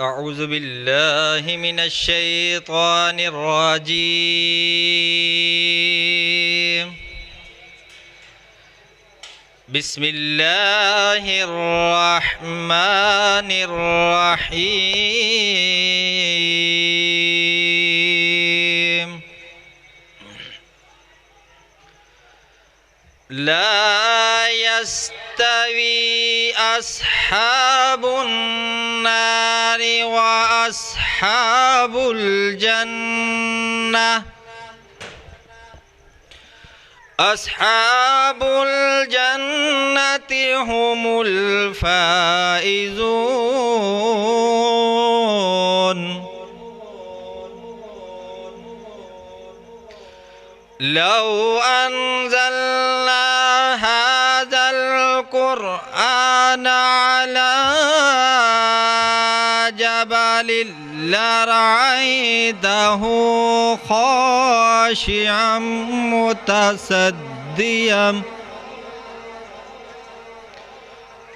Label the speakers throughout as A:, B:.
A: أعوذ بالله من الشيطان الرجيم. بسم الله الرحمن الرحيم. لا يستوي أصحاب النار وأصحاب الجنة. أصحاب الجنة هم الفائزون. لو أنزلنا هذا القرآن على جبل لرأيته خاشعا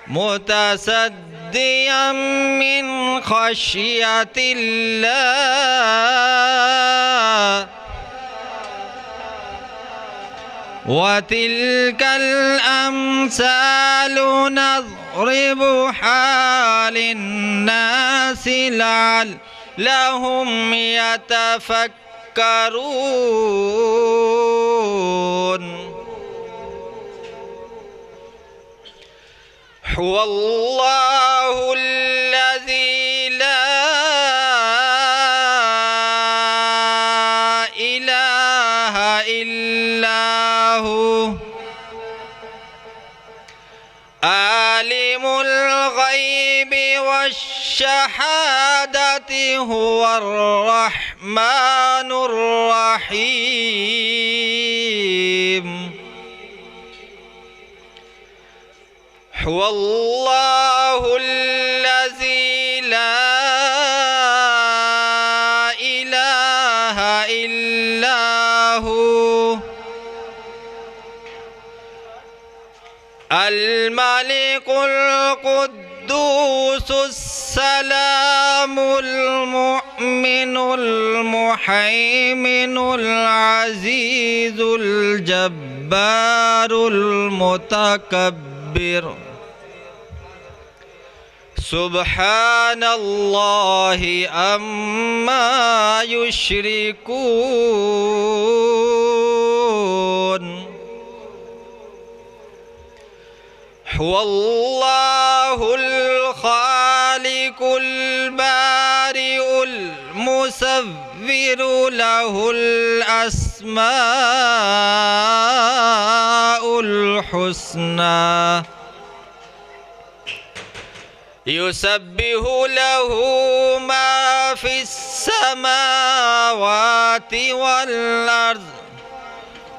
A: متصديا من خشية الله. وتلك الأمثال نضربها للناس لعلهم يتفكرون. هو الله الذي لا إله إلا هو عالم الغيب والشهادة هو الرحمن الرحيم. هو الله الذي لا إله إلا هو الملك القدوس السلام المؤمن المهيمن العزيز الجبار المتكبر. سبحان الله عما يشركون. هو الله الخالق البارئ المصور له الأسماء الحسنى. يسبح له ما في السماوات والأرض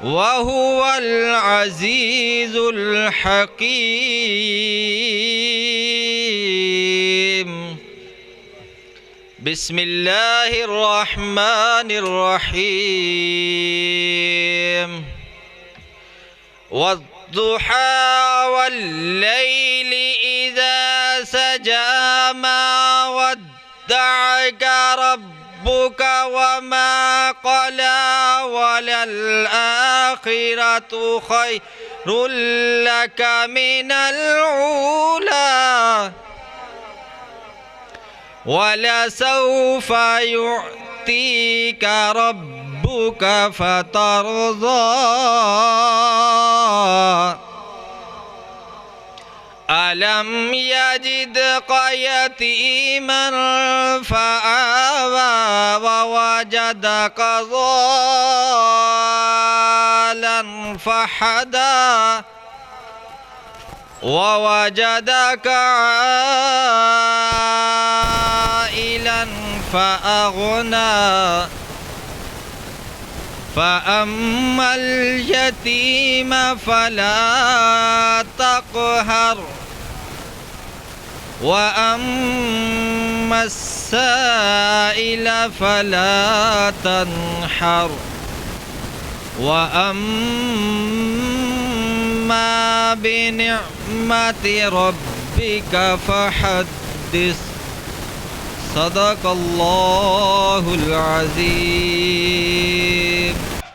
A: وهو العزيز الحكيم. بسم الله الرحمن الرحيم. والضحى والليل إذا سجى ما ودعك ربك وما قلى وللآخرة خير لك من الأولى ولسوف يعطيك ربك فترضى. ألم يجدك يتيما فآوى ووجدك ضالا فهدى ووجدك عائلا فأغنى. فأما اليتيم فلا تقهر وأما السائل فلا تنحر وأما بنعمة ربك فحدث. सदक़ल्लाहुल अज़ीम।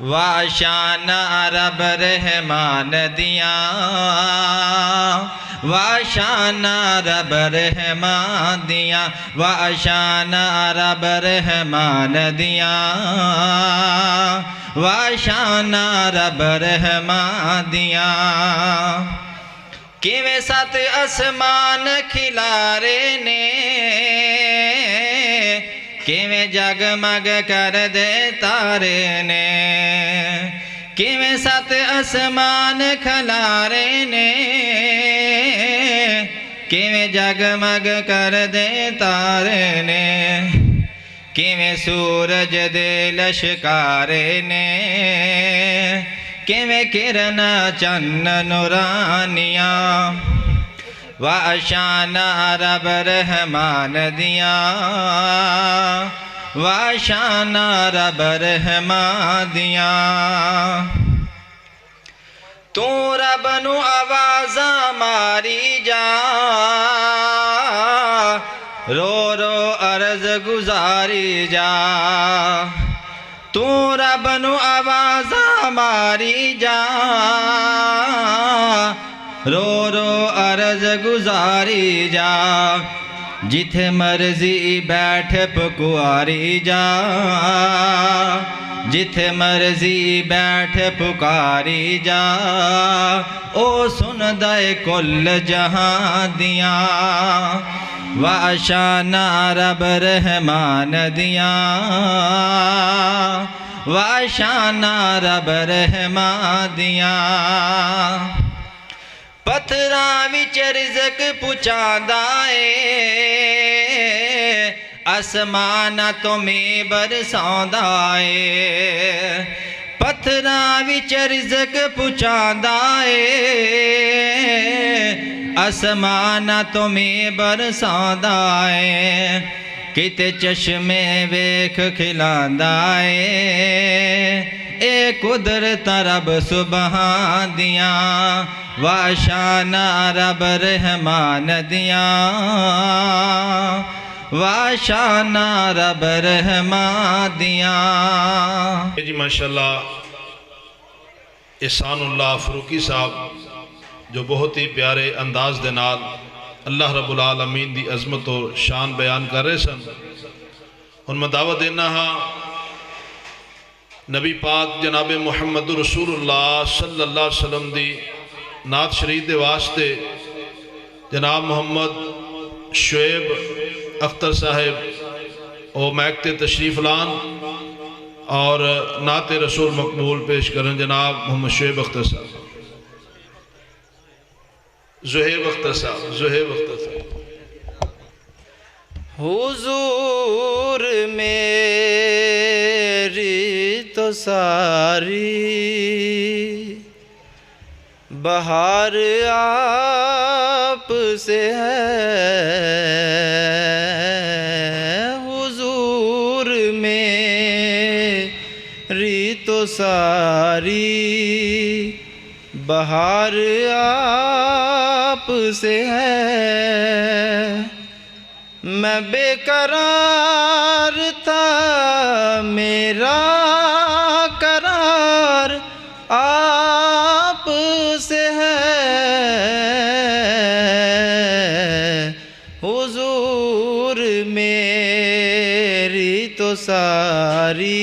A: वाशाना रब रहमान दिया, वाशाना रब रहमान दिया, वाशाना रब रहमान दिया, वाशाना रब रहमान दिया। किवें सत आसमान खिलारे ने, किवें जगमग कर दे तारे ने, किवें सत आसमान खिलारे ने, किवें जगमग कर दे तारे ने, किवें सूरज दे लश्कारे ने, किवें किरण चन्न नूरानिया। वाशाना रब रहमान दिया, वाशाना रब रहमान दिया। तू रब नू आवाज़ा मारी जा, रो रो अर्ज गुजारी जा। तू रब नू आवाज़ा मारी जा, रो रो अर्ज गुजारी जा। जिथे मर्जी बैठ पुकारी जा, जिथे मर्जी बैठ पुकारी जा। ओ सुन दे कुल जहां दिया, वाशाना रब रहमान दिया, वाशाना रब रहमान दिया। पत्थरां विच रिज़क पुचांदा ए, आसमाना तो मैं बरसांदा ए। पत्थरां विच रिज़क पुचांदा ए, आसमाना तो मैं बरसांदा ए। किते चश्मे वेख खिलांदा ए, ए कुदरत रब सुबहान दिया, वाशाना रब रहमान दिया, वाशाना रब रहमान दिया।
B: जी माशाल्लाह एहसानुल्लाह फरूकी साहब जो बहुत ही प्यारे अंदाज दे नाल अल्लाह रब्बुल आलमीन दी अज़मत और शान बयान कर रहे सन। हुण मैं दावत देना हाँ नबी पाक जनाब मुहम्मद रसूलुल्लाह सल्लल्लाहु अलैहि वसल्लम दी नात शरीफ दे वास्ते जनाब मोहम्मद शुएब अख्तर साहेब और मैकते तशरीफ लान और नाते रसूल मकबूल पेश करन जनाब मोहम्मद शुएब अख्तर साहब, ज़ुहैब अख्तर साहब, ज़ुहैब अख्तर साहब।
A: हुजूर मेरी तो सारी बहार आप से है, हुजूर मेरी तो सारी बहार आप से है। मैं बेकरार था मेरा करार आप से है, हुजूर मेरी तो सारी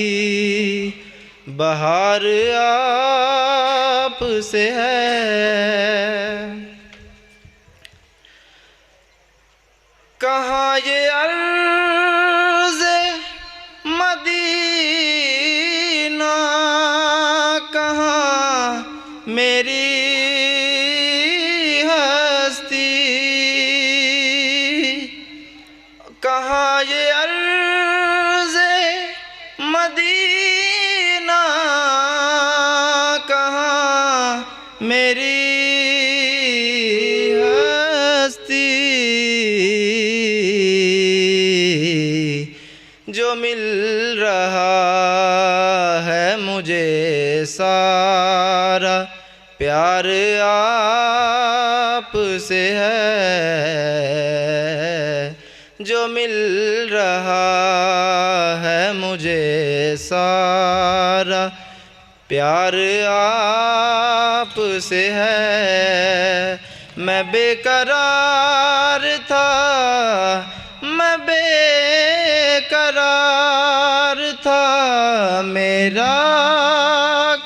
A: बहार आप से है। कहाँ ये अर्ज़े मदीना, कहाँ मेरी हस्ती, कहाँ ये अर्ज़े मदीना, कहाँ मेरी जो मिल रहा है मुझे सारा प्यार आप से है, जो मिल रहा है मुझे सारा प्यार आप से है। मैं बेकरार था, मैं बेकरार था, मेरा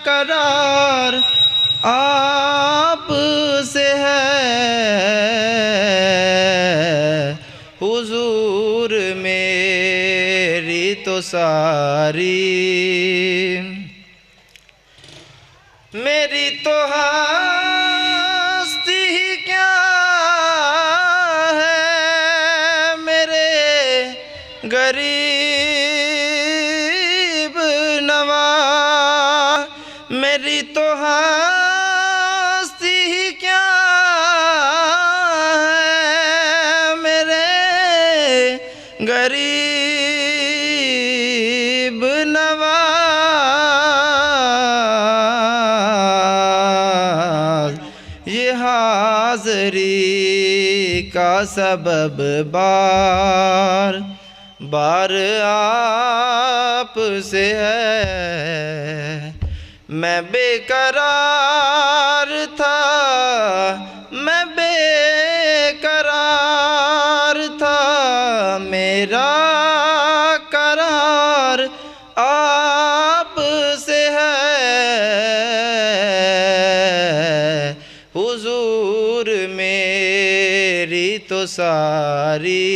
A: करार आप से है। हुजूर मेरी तो सारी, मेरी तो हस्ती ही क्या है, मेरे गरीब नवाज। मेरी तो हस्ती ही क्या है, मेरे गरीब नवाज। ये हाज़री का सबब बार बार आप से है। मैं बेकरार था, मैं बेकरार था, मेरा करार आप से है। हुजूर मेरी तो सारी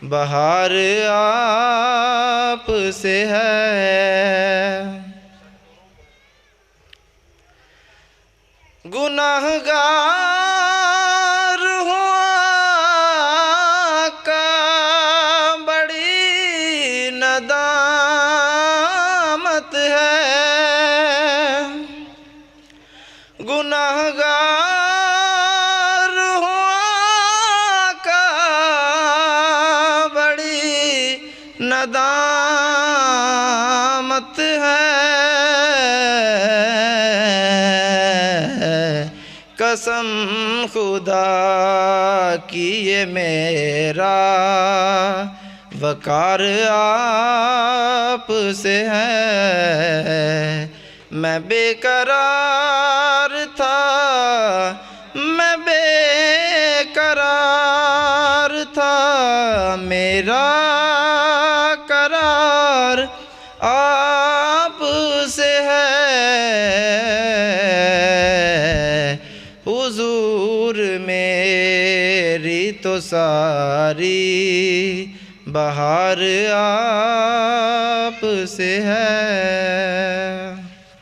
A: बहार आप से है। गुनाहगार हुआ का बड़ी नदामत है। गुनाहगार हुआ का बड़ी नदामत है। कसम खुदा की ये मेरा वकार आप से है। मैं बेकरार था, मैं बेकरार था, मेरा करार आप से है। हुजूर मेरी तो सारी बहार आप से है।